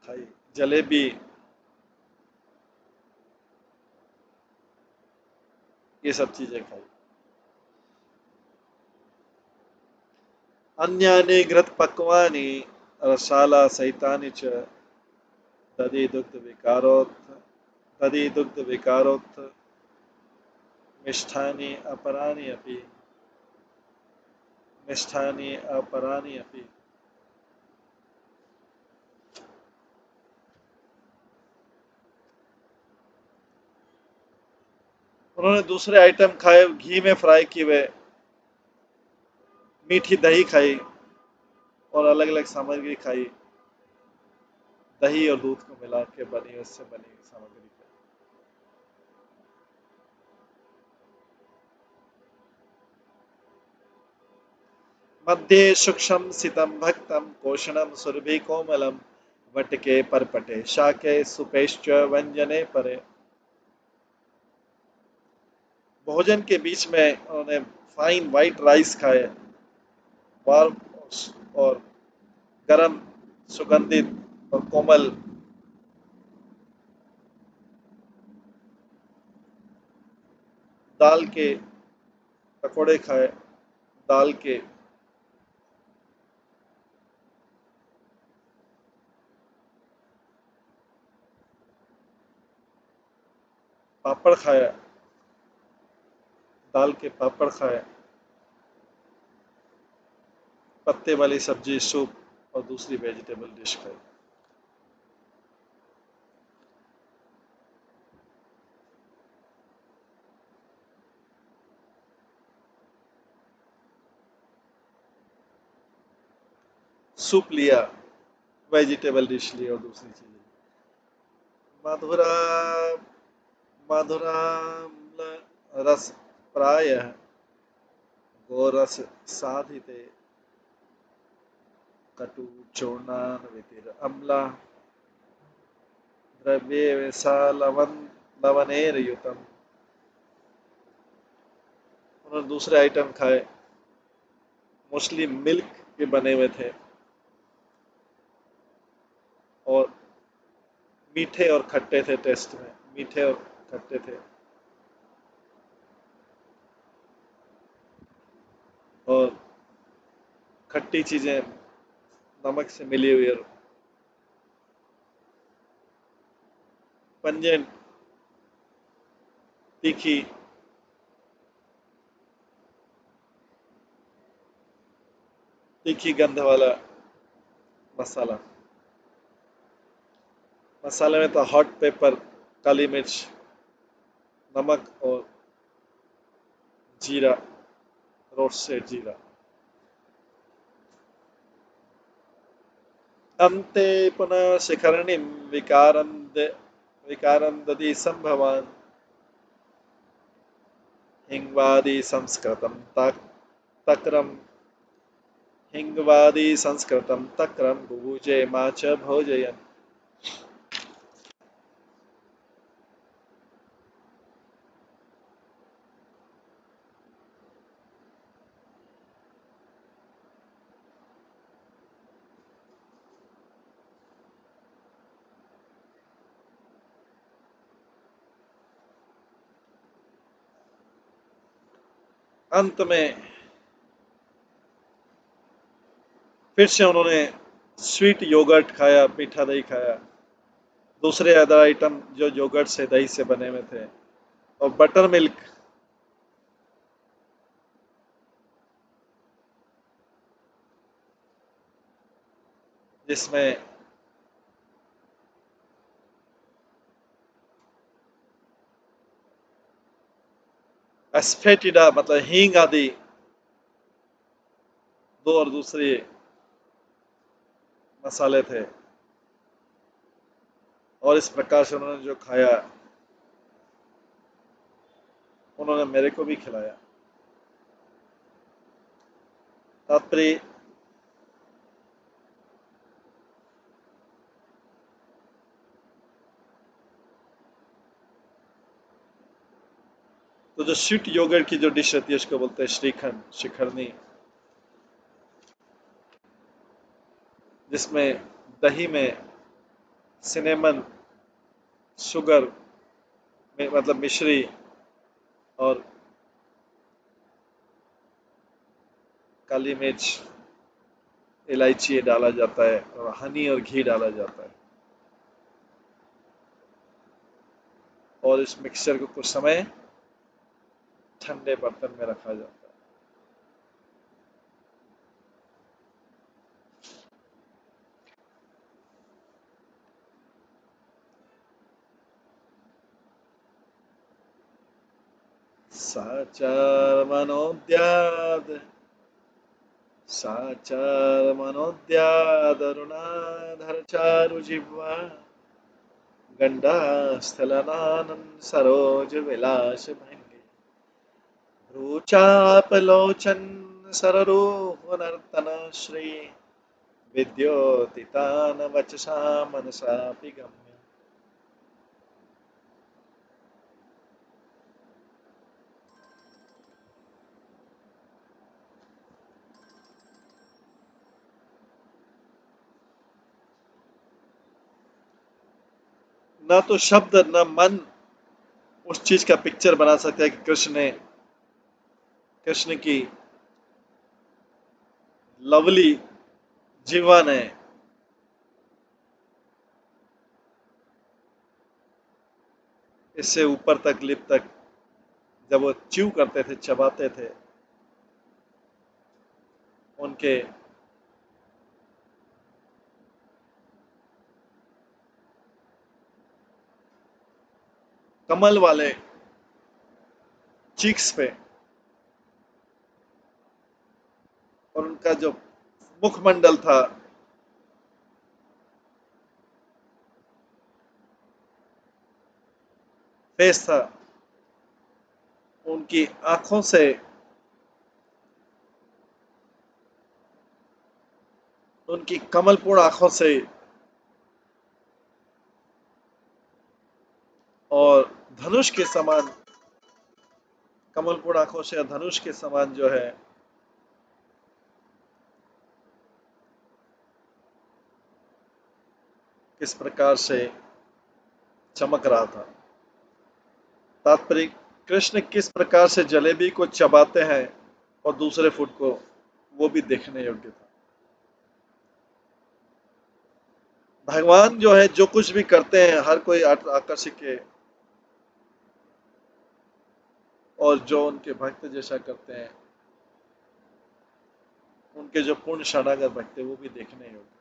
खाई, जलेबी, ये सब चीजें खाई। अन्यानि घृत पक्वानि रसाला सहितानि च दधि दुग्ध विकारोत्थ दधि दुग्ध विकारोत्थ मिष्ठानि अपरानि अपि मिष्ठानि अपरानि अपि। उन्होंने दूसरे आइटम खाए, घी में फ्राई किए हुए, मीठी दही खाई और अलग अलग सामग्री खाई, दही और दूध को मिला के बनी, उससे बनी सामग्री खाई। मध्ये सूक्ष्म सितम भक्तम कोशनम सुरभि कोमलम वटके परपटे शाके सुपेश्च व्यंजने परे। भोजन के बीच में उन्होंने फाइन वाइट राइस खाए, वार्म और गरम, सुगंधित और कोमल दाल के पकोड़े खाए, दाल के पापड़ खाया, दाल के पापड़ खाए, पत्ते वाली सब्जी सूप और दूसरी वेजिटेबल डिश खाई। सूप लिया, वेजिटेबल डिश ली और दूसरी चीज ली। मधुरा मधुराम्ल रस प्रायः गोरस साधिते कटु चूर्णान्वितिर अम्ला द्रव्ये वैसा लवणेरयुतम। उन्होंने दूसरे आइटम खाए, मोस्टली मिल्क के बने हुए थे और मीठे और खट्टे थे, टेस्ट में मीठे और खट्टे थे और खट्टी चीजें नमक से मिली हुई और पंजेंट तीखी तीखी गंध वाला मसाला। मसाले में तो हॉट पेपर, काली मिर्च, नमक और जीरा, रोस्टेड जीरा। अन्ते पुनः शिखरणीं विकारन्दति संभवान् हिंगवादी संस्कृतं तक्रम हिंगवादी संस्कृतं तक्रम बुभुजे मा च भोजयन्। अंत में फिर से उन्होंने स्वीट योगर्ट खाया, मीठा दही खाया, दूसरे अदर आइटम जो योगर्ट से दही से बने हुए थे और बटर मिल्क जिसमें एस्फेटिडा मतलब हींग आदि दो और दूसरे मसाले थे और इस प्रकार से उन्होंने जो खाया उन्होंने मेरे को भी खिलाया। तात्पर्य तो जो स्वीट योगर्ट की जो डिश रहती है उसको बोलते हैं श्रीखंड, शिखरनी, जिसमें दही में सिनेमन, शुगर में मतलब मिश्री और काली मिर्च, इलायची डाला जाता है और हनी और घी डाला जाता है और इस मिक्सचर को कुछ समय ठंडे बर्तन में रखा जाता है। साचार मनोद्याद साचार मनोद्याद अरुणाधर चारु जिह्वा गंडास्थलनानन सरोज विलास भंगे रुचापलोचन सररोह नर्तन श्री विद्योतितान वचसा मनसापि गम्य। न तो शब्द न मन उस चीज का पिक्चर बना सकते हैं कि कृष्ण की लवली जीवन है, इससे ऊपर तक लिप तक जब वो च्यू करते थे, चबाते थे, उनके कमल वाले चीक्स पे और उनका जो मुखमंडल था, फेस था, उनकी आंखों से, उनकी कमलपूर्ण आंखों से और धनुष के समान, कमलपूर्ण आंखों से धनुष के समान जो है किस प्रकार से चमक रहा था। तात्पर्य, कृष्ण किस प्रकार से जलेबी को चबाते हैं और दूसरे फूड को, वो भी देखने योग्य था। भगवान जो है जो कुछ भी करते हैं हर कोई आकर्षित के, और जो उनके भक्त जैसा करते हैं, उनके जो पूर्ण शरणागत भक्त है वो भी देखने योग्य।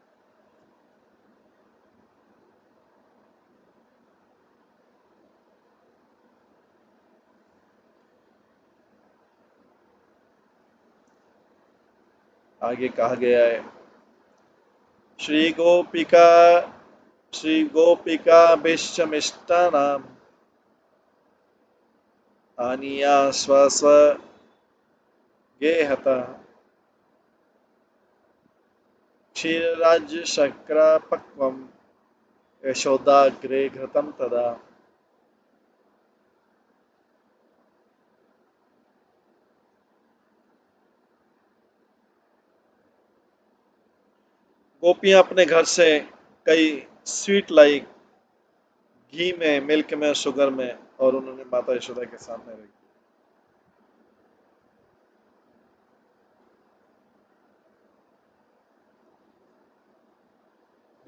आगे कहा गया है, श्री गोपिका श्री गोपिका भीष्टमिष्टानाम आनिया स्व स्व गेहता क्षीरराज्य शक्र पक्वम यशोदाग्रे घृतम तदा। गोपियां अपने घर से कई स्वीट लाई, घी में, मिल्क में, शुगर में, और उन्होंने माता यशोदा के सामने रखी।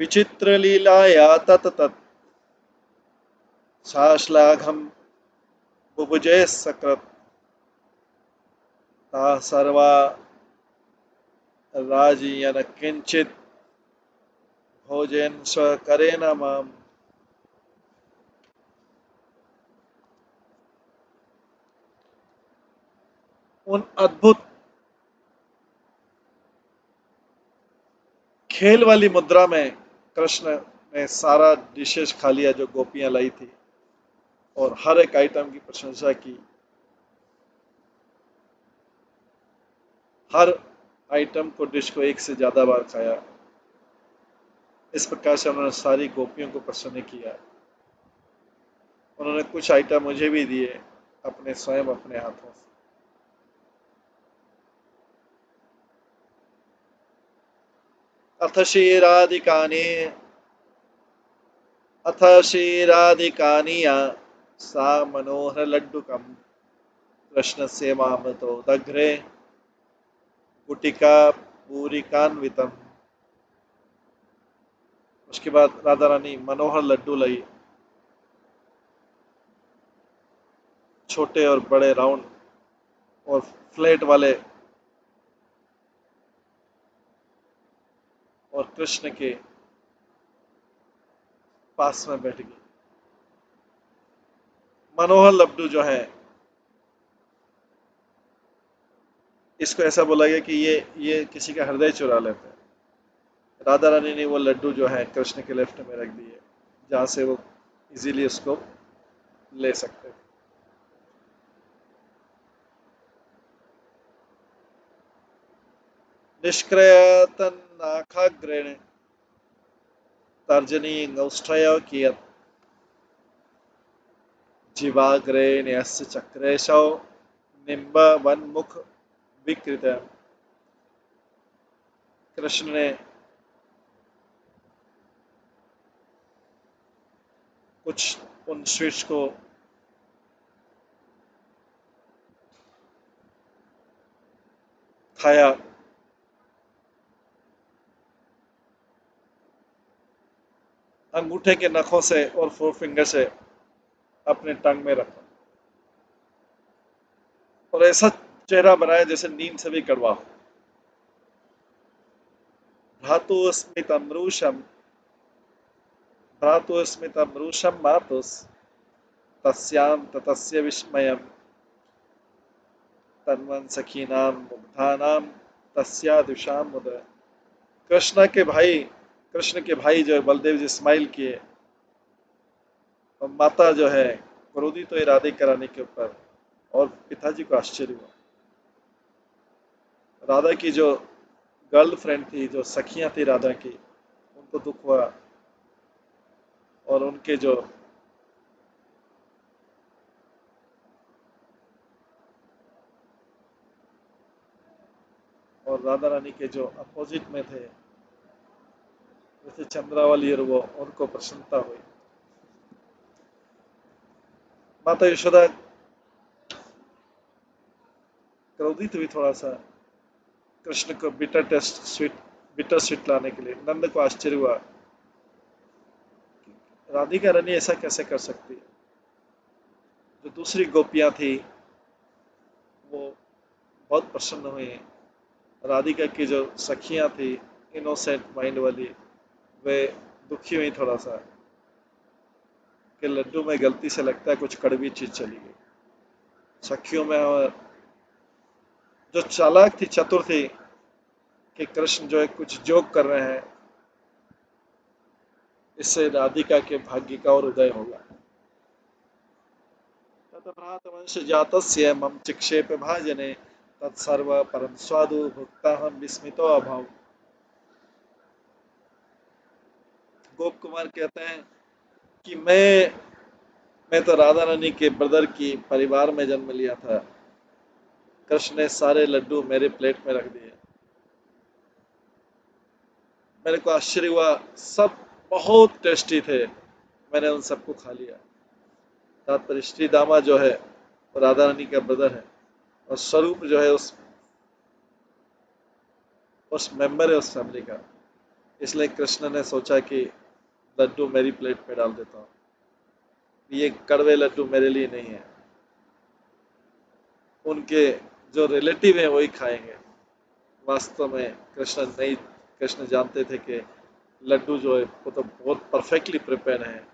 विचित्र लीलाया तत तत साश्लाघम बुभुजे सकृत ता सर्वा राजीयन किंचित भोजन स्व करेण माम। उन अद्भुत खेल वाली मुद्रा में कृष्ण ने सारा डिशेस खा लिया जो गोपियां लाई थी, और हर एक आइटम की प्रशंसा की, हर आइटम को, डिश को एक से ज्यादा बार खाया। इस प्रकार से उन्होंने सारी गोपियों को प्रसन्न किया। उन्होंने कुछ आइटम मुझे भी दिए अपने स्वयं अपने हाथों से। अथ क्षीरादिकानि अथ क्षीरादिकानि सा मनोहर लड्डुकम कृष्ण से मामतो दघ्रे गुटिका पूरिकान्वितम। उसके बाद राधा रानी मनोहर लड्डू लाई, छोटे और बड़े राउंड और फ्लैट वाले, और कृष्ण के पास में बैठ गई। मनोहर लड्डू जो है, इसको ऐसा बोला गया कि ये किसी का हृदय चुरा लेते हैं। राधा रानी ने वो लड्डू जो है कृष्ण के लेफ्ट में रख दिए, जहां से वो इजीली उसको ले सकते थे। निष्क्रयतन्नाखाग्रेण तर्जनी गौष्ठय कियत् जीवाग्रे न्यस्य चक्रेशौ निम्ब वनमुख विकृत। कृष्ण ने कुछ उन स्वीट्स को खाया, अंगूठे के नखों से और फोर फिंगर से अपने टंग में रखा और ऐसा चेहरा बनाया जैसे नींद से भी कड़वा हो। भ्रातुस्मितमृषम भ्रातुस्मितमृषम मातुस तस्यां ततस्य विस्मयम् तन्वन् सखीनां मुग्धानां तस्या दिशाम मुदः। कृष्ण के भाई जो है बलदेव जी स्माइल किए और माता जो है क्रोधित तो इरादे कराने के ऊपर, और पिताजी को आश्चर्य हुआ। राधा की जो गर्लफ्रेंड थी, जो सखियां थी राधा की, उनको दुख हुआ और उनके जो और राधा रानी के जो अपोजिट में थे जैसे चंद्रावली और वो, उनको प्रसन्नता हुई। माता यशोदा क्रोधित हुई थोड़ा सा कृष्ण को बिटर स्वीट लाने के लिए। नंद को आश्चर्य हुआ, राधिका रानी ऐसा कैसे कर सकती है। जो दूसरी गोपियां थी वो बहुत प्रसन्न हुई। राधिका की जो सखियां थी इनोसेंट माइंड वाली, वे दुखी हुई थोड़ा सा कि लड्डू में गलती से लगता है कुछ कड़वी चीज चली गई। सखियों में और जो चालाक थी, चतुर थी, कि कृष्ण जो है कुछ जोक कर रहे हैं, इससे राधिका के भाग्य का और उदय होगा। ततभ्रातवंश जातस्य मम चिक्षेप भाजने तत्सर्व परम स्वादु भुक्ता हम विस्मितो अभाव। गोप कुमार कहते हैं कि मैं तो राधा रानी के ब्रदर की परिवार में जन्म लिया था। कृष्ण ने सारे लड्डू मेरे प्लेट में रख दिए। मेरे को आश्चर्य हुआ, सब बहुत टेस्टी थे, मैंने उन सबको खा लिया। तात्पर्य श्री दामा जो है वो राधा रानी का ब्रदर है और स्वरूप जो है उस मेंबर है उस फैमिली का। इसलिए कृष्ण ने सोचा कि लड्डू मेरी प्लेट में डाल देता हूँ, ये कड़वे लड्डू मेरे लिए नहीं है, उनके जो रिलेटिव है वही खाएंगे। वास्तव में कृष्ण जानते थे कि लड्डू जो है वो तो बहुत परफेक्टली प्रिपेयर है,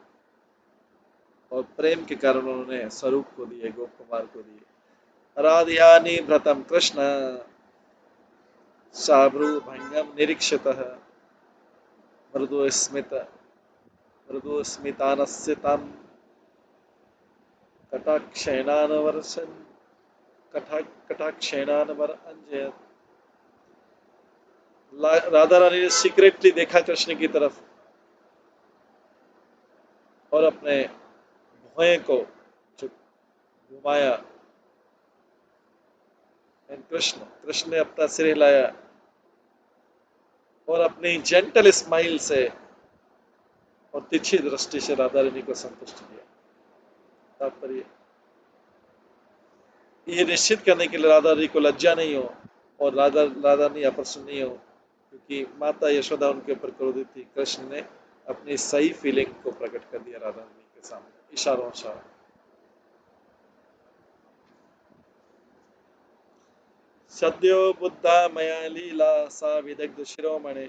और प्रेम के कारण उन्होंने स्वरूप को दिए, गोप कुमार को दिए। राधियानि व्रतम कृष्ण साभ्रू भंगम निरीक्षितः मृदु स्मित मृदु स्मितानस्य तम कटाक्षेणानवर्षन् कटाक्षेणानवर अंजयत। राधा रानी ने सीक्रेटली देखा कृष्ण की तरफ और अपने भुएं को जो घुमाया। कृष्ण कृष्ण ने अपना सिर हिलाया और अपनी जेंटल स्माइल से और तिरछी दृष्टि से राधा रानी को संतुष्ट किया। तात्पर्य ये निश्चित करने के लिए राधा रानी को लज्जा नहीं हो और राधा रानी अप्रसन्न नहीं हो, क्योंकि माता यशोदा उनके ऊपर क्रोधित थी। कृष्ण ने अपनी सही फीलिंग को प्रकट कर दिया राधा रानी के सामने इशारों से। सद्यो बुद्धा मया लीला सा विदग्ध शिरोमणे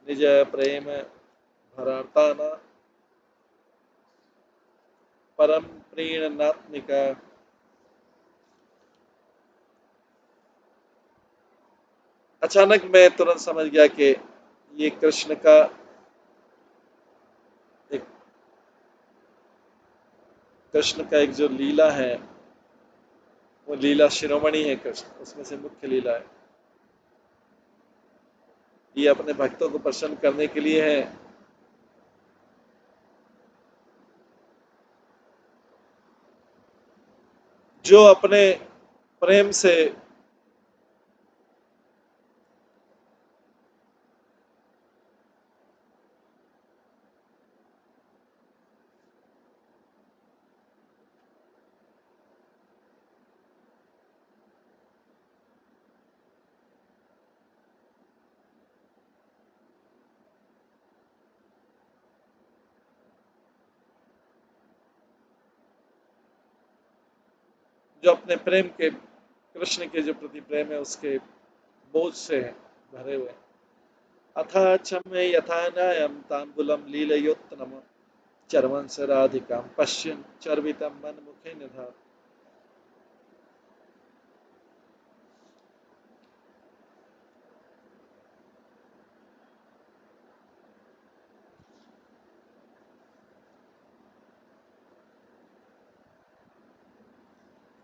निज प्रेम भरार्ताना परम प्रीणनात्मिका। अचानक मैं तुरंत समझ गया कि ये एक कृष्ण का एक जो लीला है वो लीला शिरोमणि है। कृष्ण उसमें से मुख्य लीला है, ये अपने भक्तों को प्रसन्न करने के लिए है। जो अपने प्रेम से जो अपने प्रेम के, कृष्ण के जो प्रति प्रेम है उसके बोझ से भरे हुए हैं। अथा चमे यथा न्यायम तांबुलम लीलयोत्तनम चर्वन् स राधिकां पश्यन् चर्वितं मन्मुखे निधाय।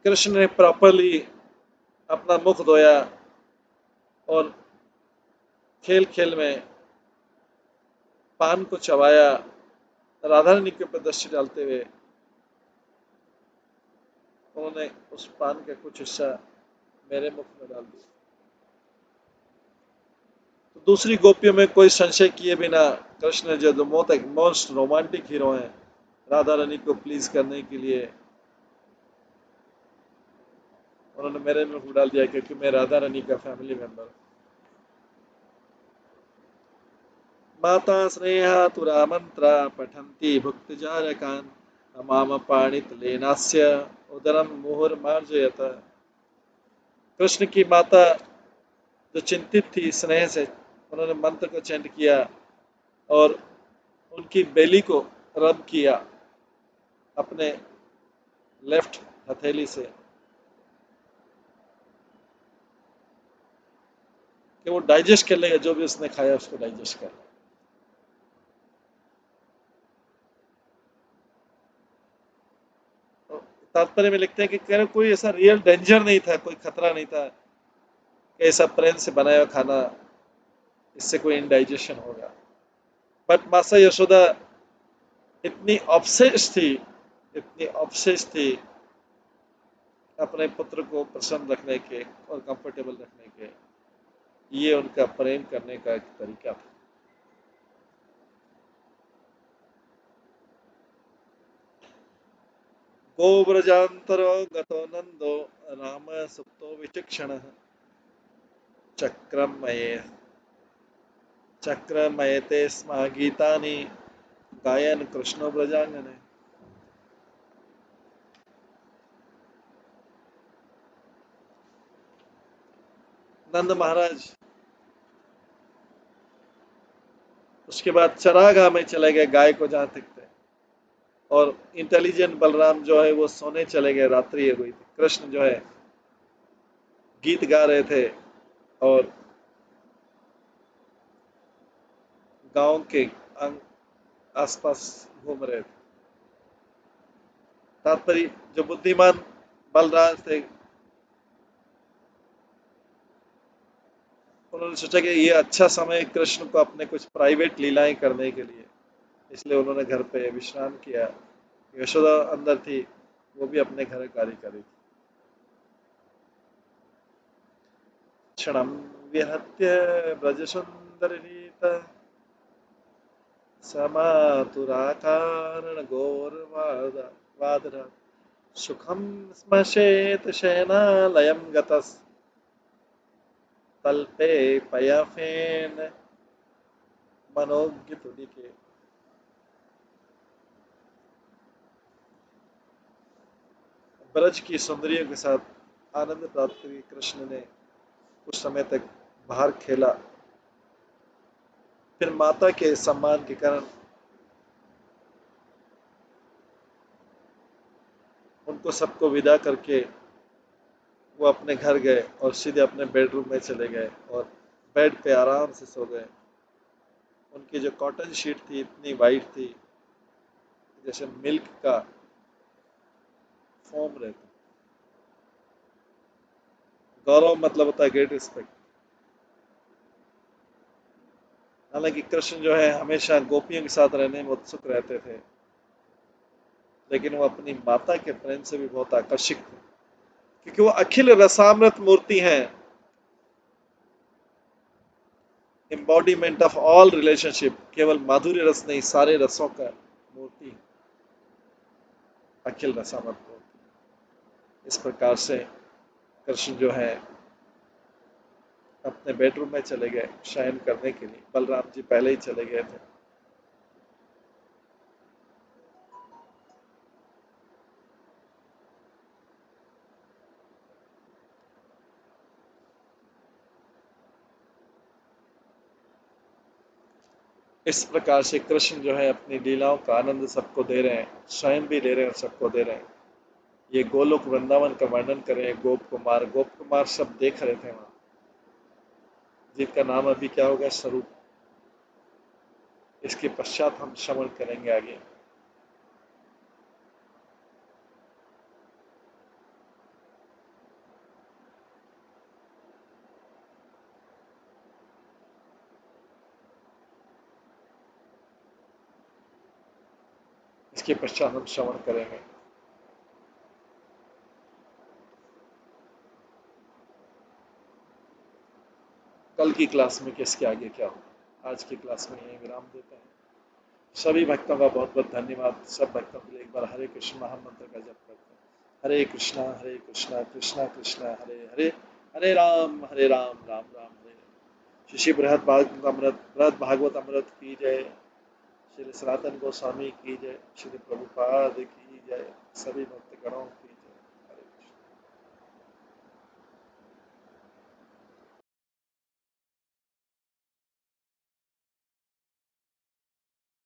कृष्ण ने प्रॉपरली अपना मुख धोया और खेल खेल में पान को चबाया, राधा रानी के ऊपर दृष्टि डालते हुए उन्होंने उस पान का कुछ हिस्सा मेरे मुख में डाल दिया। तो दूसरी गोपियों में कोई संशय किए बिना कृष्ण जो मोस्ट रोमांटिक हीरो हैं, राधा रानी को प्लीज करने के लिए उन्होंने मेरे मुख में डाल दिया, क्योंकि मैं राधा रानी का फैमिली मेंबर। माता स्नेहातुरा मंत्रा पठन्ति भुक्तिजारकान् अमाम पाणितलेनास्य उदरम मुहुर्मार्जयत। कृष्ण की माता जो चिंतित थी स्नेह से, उन्होंने मंत्र को चैंट किया और उनकी बेली को रब किया अपने लेफ्ट हथेली से, कि वो डाइजेस्ट कर लेगा, जो भी उसने खाया उसको डाइजेस्ट कर लेगा। तो तात्पर्य में लिखते हैं कि कह रहे कोई ऐसा रियल डेंजर नहीं था, कोई खतरा नहीं था कि ऐसा प्रेम से बनाया हुआ खाना इससे कोई इंडाइजेशन होगा। बट मासा यशोदा इतनी ऑब्सेस थी, इतनी ऑब्सेस थी अपने पुत्र को प्रसन्न रखने के और कंफर्टेबल रखने के, ये उनका प्रेम करने का एक तरीका था। गोव्रजान्तरो गतो नंदो राम सुप्तो विचक्षण चक्रमये चक्रमयते स्म गीतानि गायन कृष्णो ब्रजांगने। नंद महाराज उसके बाद चरागाह में चले गए, गाय को जहां तक थे, और इंटेलिजेंट बलराम जो है वो सोने चले गए, रात्रि हो गई थी। कृष्ण जो है गीत गा रहे थे और गांव के आसपास घूम रहे थे। तात्पर्य जो बुद्धिमान बलराज थे, उन्होंने सोचा कि ये अच्छा समय है कृष्ण को अपने कुछ प्राइवेट लीलाएं करने के लिए, इसलिए उन्होंने घर पे विश्राम किया। यशोदा अंदर थी, वो भी अपने घर कार्य कर रही थी। क्षणम विहत्य ब्रज सुंदर रीता समातुराकारण गौर वादरा सुखम स्मशेत शयनालयम गतस तल्पे पयाफेन मनोज्ञ तुडिके। ब्रज की सुंदरियों के साथ आनंद प्राप्त करी कृष्ण ने कुछ समय तक बाहर खेला, फिर माता के सम्मान के कारण उनको सबको विदा करके वो अपने घर गए और सीधे अपने बेडरूम में चले गए और बेड पे आराम से सो गए। उनकी जो कॉटन शीट थी इतनी वाइट थी जैसे मिल्क का फोम रहता। गौरव मतलब होता है ग्रेट रिस्पेक्ट। हालांकि कृष्ण जो है हमेशा गोपियों के साथ रहने में उत्सुक रहते थे, लेकिन वो अपनी माता के प्रेम से भी बहुत आकर्षित थे, क्योंकि वो अखिल रसामृत मूर्ति हैं, एम्बॉडीमेंट ऑफ ऑल रिलेशनशिप। केवल माधुर्य रस नहीं, सारे रसों का मूर्ति अखिल रसामृत मूर्ति। इस प्रकार से कृष्ण जो है अपने बेडरूम में चले गए शयन करने के लिए, बलराम जी पहले ही चले गए थे। इस प्रकार से कृष्ण जो है अपनी लीलाओं का आनंद सबको दे रहे हैं, स्वयं भी ले रहे हैं और सबको दे रहे हैं। ये गोलोक वृंदावन का वर्णन करें, गोप कुमार सब देख रहे थे वहां, जिनका नाम अभी क्या होगा, स्वरूप। इसके पश्चात हम श्रवण करेंगे आगे। इसके पश्चात हम श्रवण करेंगे। कल की क्लास में किसके आगे क्या होगा, आज की क्लास में यही विराम देते हैं। सभी भक्तों का बहुत बहुत धन्यवाद। सब भक्तों के लिए एक बार हरे कृष्ण महामंत्र का जप करते हैं। हरे कृष्णा कृष्णा कृष्णा हरे हरे, हरे राम राम राम हरे हरे। श्री बृहद भागवत अमृत की जय। श्री सनातन गोस्वामी की जय। श्री प्रभुपाद की जय। सभी भक्तगणों